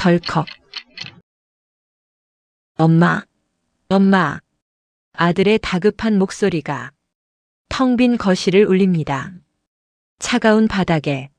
덜컥. 엄마, 엄마. 아들의 다급한 목소리가 텅 빈 거실을 울립니다. 차가운 바닥에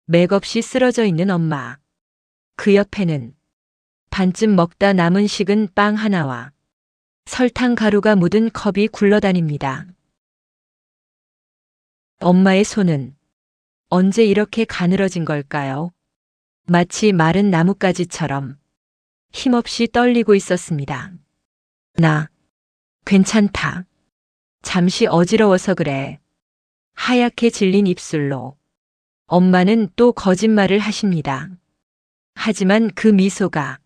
맥없이 쓰러져 있는 엄마. 그 옆에는 반쯤 먹다 남은 식은 빵 하나와 설탕 가루가 묻은 컵이 굴러다닙니다. 엄마의 손은 언제 이렇게 가늘어진 걸까요? 마치 마른 나뭇가지처럼 힘없이 떨리고 있었습니다. 나 괜찮다. 잠시 어지러워서 그래. 하얗게 질린 입술로 엄마는 또 거짓말을 하십니다. 하지만 그 미소가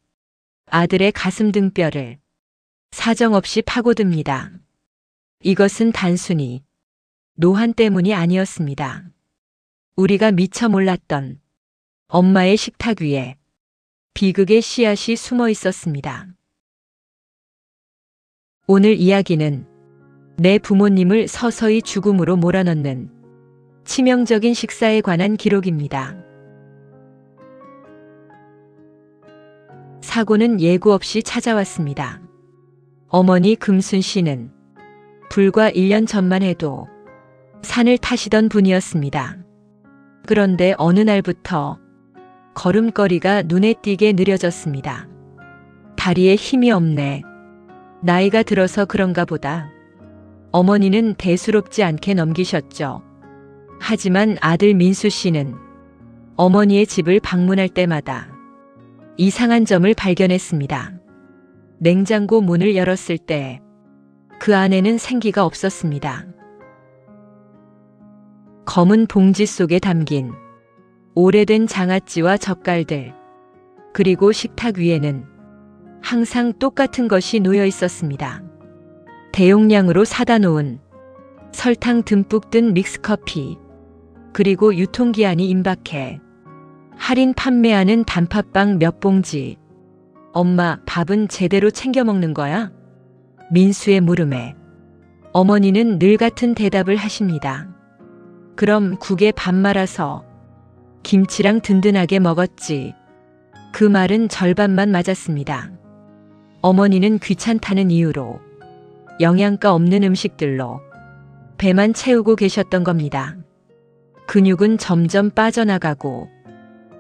아들의 가슴 등뼈를 사정없이 파고듭니다. 이것은 단순히 노한 때문이 아니었습니다. 우리가 미처 몰랐던 엄마의 식탁 위에 비극의 씨앗이 숨어 있었습니다. 오늘 이야기는 내 부모님을 서서히 죽음으로 몰아넣는 치명적인 식사에 관한 기록입니다. 사고는 예고 없이 찾아왔습니다. 어머니 금순 씨는 불과 1년 전만 해도 산을 타시던 분이었습니다. 그런데 어느 날부터 걸음걸이가 눈에 띄게 느려졌습니다. 다리에 힘이 없네. 나이가 들어서 그런가 보다. 어머니는 대수롭지 않게 넘기셨죠. 하지만 아들 민수 씨는 어머니의 집을 방문할 때마다 이상한 점을 발견했습니다. 냉장고 문을 열었을 때 그 안에는 생기가 없었습니다. 검은 봉지 속에 담긴 오래된 장아찌와 젓갈들, 그리고 식탁 위에는 항상 똑같은 것이 놓여 있었습니다. 대용량으로 사다 놓은 설탕 듬뿍 든 믹스커피, 그리고 유통기한이 임박해 할인 판매하는 단팥빵 몇 봉지. 엄마, 밥은 제대로 챙겨 먹는 거야? 민수의 물음에 어머니는 늘 같은 대답을 하십니다. 그럼 국에 밥 말아서 김치랑 든든하게 먹었지. 그 말은 절반만 맞았습니다. 어머니는 귀찮다는 이유로 영양가 없는 음식들로 배만 채우고 계셨던 겁니다. 근육은 점점 빠져나가고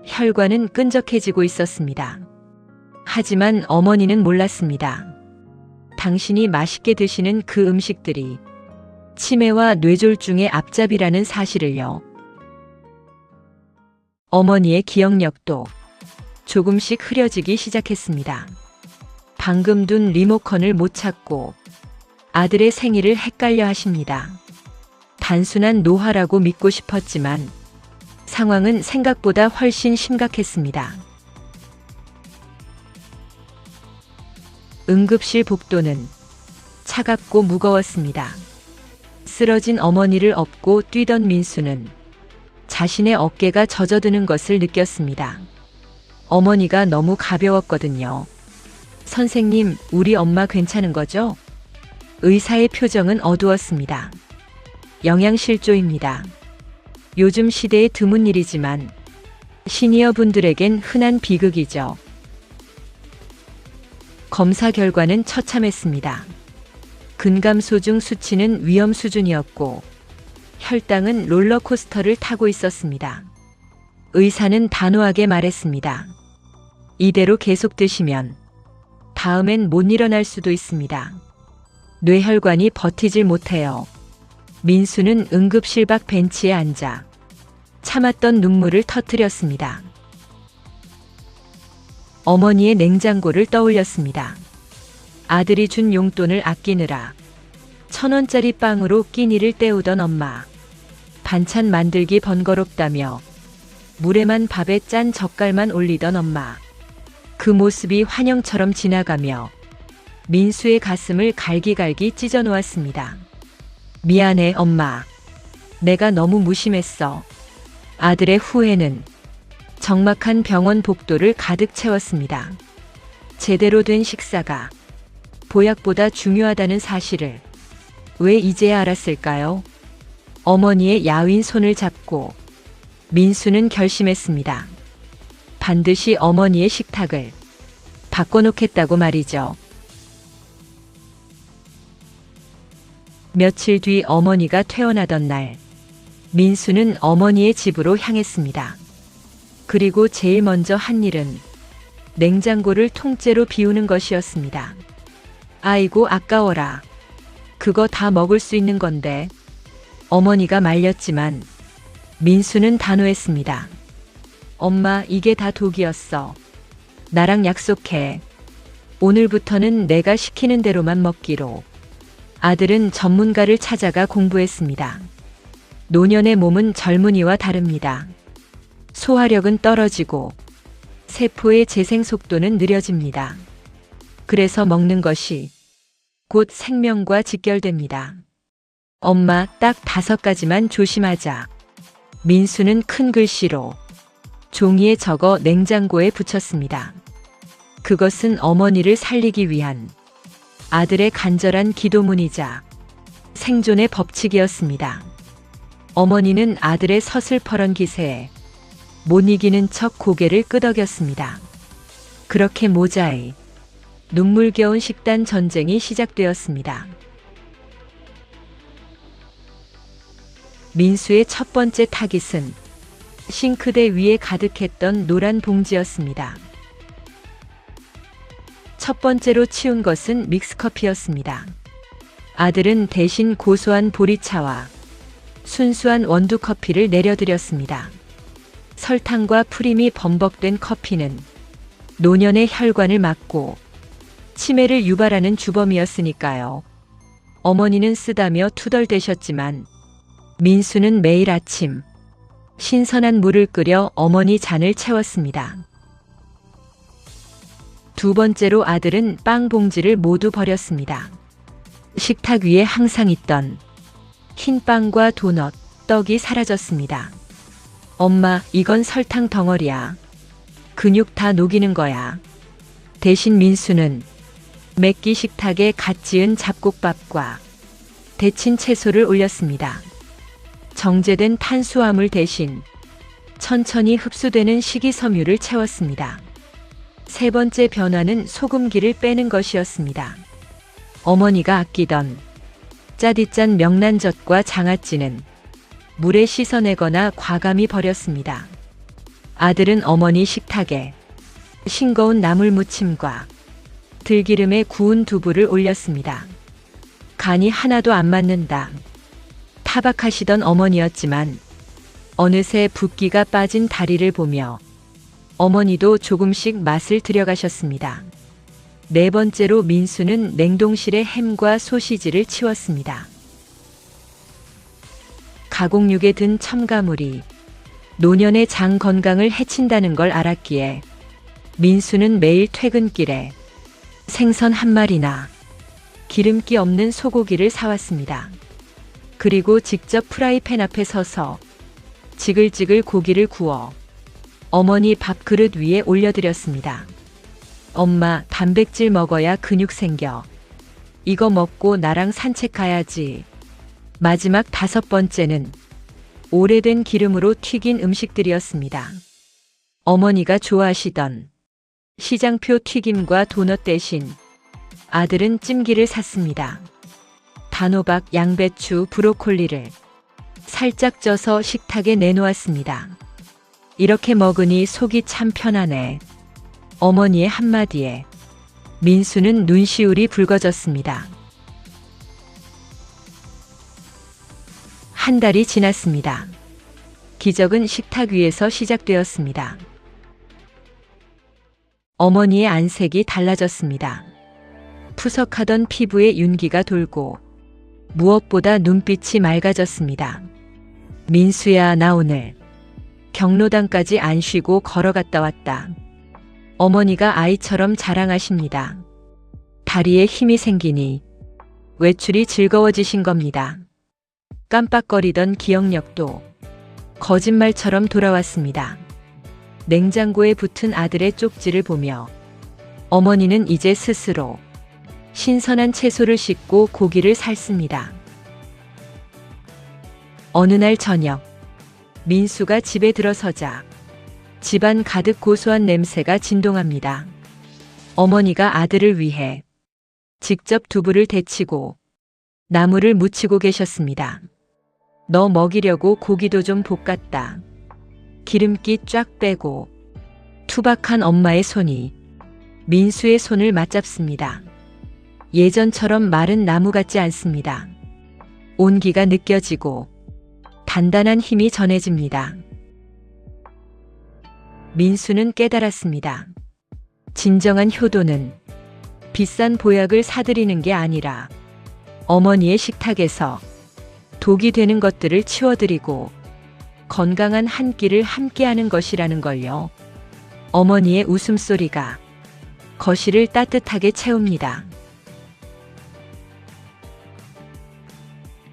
혈관은 끈적해지고 있었습니다. 하지만 어머니는 몰랐습니다. 당신이 맛있게 드시는 그 음식들이 치매와 뇌졸중의 앞잡이라는 사실을요. 어머니의 기억력도 조금씩 흐려지기 시작했습니다. 방금 둔 리모컨을 못 찾고 아들의 생일을 헷갈려 하십니다. 단순한 노화라고 믿고 싶었지만 상황은 생각보다 훨씬 심각했습니다. 응급실 복도는 차갑고 무거웠습니다. 쓰러진 어머니를 업고 뛰던 민수는 자신의 어깨가 젖어드는 것을 느꼈습니다. 어머니가 너무 가벼웠거든요. 선생님, 우리 엄마 괜찮은 거죠? 의사의 표정은 어두웠습니다. 영양실조입니다. 요즘 시대에 드문 일이지만 시니어 분들에겐 흔한 비극이죠. 검사 결과는 처참했습니다. 근감소중 수치는 위험 수준이었고 혈당은 롤러코스터를 타고 있었습니다. 의사는 단호하게 말했습니다. 이대로 계속 드시면 다음엔 못 일어날 수도 있습니다. 뇌혈관이 버티질 못해요. 민수는 응급실 밖 벤치에 앉아 참았던 눈물을 터뜨렸습니다. 어머니의 냉장고를 떠올렸습니다. 아들이 준 용돈을 아끼느라 1,000원짜리 빵으로 끼니를 때우던 엄마. 반찬 만들기 번거롭다며 물에만 밥에 짠 젓갈만 올리던 엄마. 그 모습이 환영처럼 지나가며 민수의 가슴을 갈기갈기 찢어 놓았습니다. 미안해, 엄마. 내가 너무 무심했어. 아들의 후회는 적막한 병원 복도를 가득 채웠습니다. 제대로 된 식사가 보약보다 중요하다는 사실을 왜 이제야 알았을까요? 어머니의 야윈 손을 잡고 민수는 결심했습니다. 반드시 어머니의 식탁을 바꿔놓겠다고 말이죠. 며칠 뒤 어머니가 퇴원하던 날, 민수는 어머니의 집으로 향했습니다. 그리고 제일 먼저 한 일은 냉장고를 통째로 비우는 것이었습니다. 아이고 아까워라. 그거 다 먹을 수 있는 건데. 어머니가 말렸지만 민수는 단호했습니다. 엄마, 이게 다 독이었어. 나랑 약속해. 오늘부터는 내가 시키는 대로만 먹기로. 아들은 전문가를 찾아가 공부했습니다. 노년의 몸은 젊은이와 다릅니다. 소화력은 떨어지고 세포의 재생 속도는 느려집니다. 그래서 먹는 것이 곧 생명과 직결됩니다. 엄마, 딱 5가지만 조심하자. 민수는 큰 글씨로 종이에 적어 냉장고에 붙였습니다. 그것은 어머니를 살리기 위한 아들의 간절한 기도문이자 생존의 법칙이었습니다. 어머니는 아들의 서슬퍼런 기세에 못 이기는 척 고개를 끄덕였습니다. 그렇게 모자에 눈물겨운 식단 전쟁이 시작되었습니다. 민수의 첫 번째 타깃은 싱크대 위에 가득했던 노란 봉지였습니다. 첫 번째로 치운 것은 믹스커피였습니다. 아들은 대신 고소한 보리차와 순수한 원두커피를 내려드렸습니다. 설탕과 프림이 범벅된 커피는 노년의 혈관을 막고 치매를 유발하는 주범이었으니까요. 어머니는 쓰다며 투덜대셨지만 민수는 매일 아침 신선한 물을 끓여 어머니 잔을 채웠습니다. 두 번째로 아들은 빵 봉지를 모두 버렸습니다. 식탁 위에 항상 있던 흰 빵과 도넛, 떡이 사라졌습니다. 엄마, 이건 설탕 덩어리야. 근육 다 녹이는 거야. 대신 민수는 맵기 식탁에 갓 지은 잡곡밥과 데친 채소를 올렸습니다. 정제된 탄수화물 대신 천천히 흡수되는 식이섬유를 채웠습니다. 세 번째 변화는 소금기를 빼는 것이었습니다. 어머니가 아끼던 짜디짠 명란젓과 장아찌는 물에 씻어내거나 과감히 버렸습니다. 아들은 어머니 식탁에 싱거운 나물 무침과 들기름에 구운 두부를 올렸습니다. 간이 하나도 안 맞는다. 타박하시던 어머니였지만 어느새 붓기가 빠진 다리를 보며 어머니도 조금씩 맛을 들여가셨습니다. 네 번째로 민수는 냉동실에 햄과 소시지를 치웠습니다. 가공육에 든 첨가물이 노년의 장 건강을 해친다는 걸 알았기에 민수는 매일 퇴근길에 생선 한 마리나 기름기 없는 소고기를 사왔습니다. 그리고 직접 프라이팬 앞에 서서 지글지글 고기를 구워 어머니 밥그릇 위에 올려드렸습니다. 엄마, 단백질 먹어야 근육 생겨. 이거 먹고 나랑 산책 가야지. 마지막 5번째는 오래된 기름으로 튀긴 음식들이었습니다. 어머니가 좋아하시던 시장표 튀김과 도넛 대신 아들은 찜기를 샀습니다. 단호박, 양배추, 브로콜리를 살짝 쪄서 식탁에 내놓았습니다. 이렇게 먹으니 속이 참 편하네. 어머니의 한마디에 민수는 눈시울이 붉어졌습니다. 한 달이 지났습니다. 기적은 식탁 위에서 시작되었습니다. 어머니의 안색이 달라졌습니다. 푸석하던 피부에 윤기가 돌고 무엇보다 눈빛이 맑아졌습니다. 민수야, 나 오늘 경로당까지 안 쉬고 걸어갔다 왔다. 어머니가 아이처럼 자랑하십니다. 다리에 힘이 생기니 외출이 즐거워지신 겁니다. 깜빡거리던 기억력도 거짓말처럼 돌아왔습니다. 냉장고에 붙은 아들의 쪽지를 보며 어머니는 이제 스스로 신선한 채소를 씻고 고기를 삶습니다. 어느 날 저녁, 민수가 집에 들어서자 집안 가득 고소한 냄새가 진동합니다. 어머니가 아들을 위해 직접 두부를 데치고 나물을 무치고 계셨습니다. 너 먹이려고 고기도 좀 볶았다. 기름기 쫙 빼고 투박한 엄마의 손이 민수의 손을 맞잡습니다. 예전처럼 마른 나무 같지 않습니다. 온기가 느껴지고 단단한 힘이 전해집니다. 민수는 깨달았습니다. 진정한 효도는 비싼 보약을 사들이는 게 아니라 어머니의 식탁에서 독이 되는 것들을 치워드리고 건강한 한 끼를 함께하는 것이라는 걸요. 어머니의 웃음소리가 거실을 따뜻하게 채웁니다.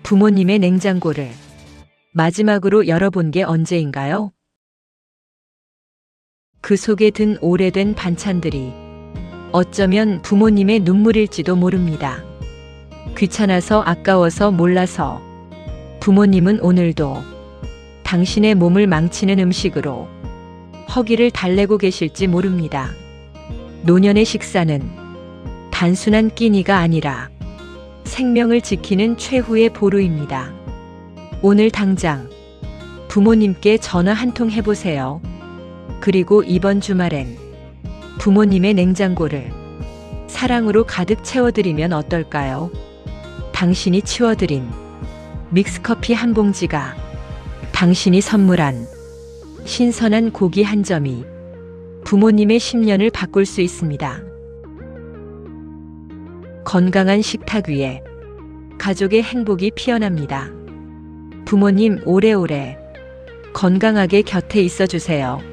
부모님의 냉장고를 마지막으로 열어본 게 언제인가요? 그 속에 든 오래된 반찬들이 어쩌면 부모님의 눈물일지도 모릅니다. 귀찮아서 아까워서 몰라서 부모님은 오늘도 당신의 몸을 망치는 음식으로 허기를 달래고 계실지 모릅니다. 노년의 식사는 단순한 끼니가 아니라 생명을 지키는 최후의 보루입니다. 오늘 당장 부모님께 전화 한 통 해보세요. 그리고 이번 주말엔 부모님의 냉장고를 사랑으로 가득 채워드리면 어떨까요? 당신이 치워드린 믹스커피 한 봉지가, 당신이 선물한 신선한 고기 한 점이 부모님의 10년을 바꿀 수 있습니다. 건강한 식탁 위에 가족의 행복이 피어납니다. 부모님 오래오래 건강하게 곁에 있어 주세요.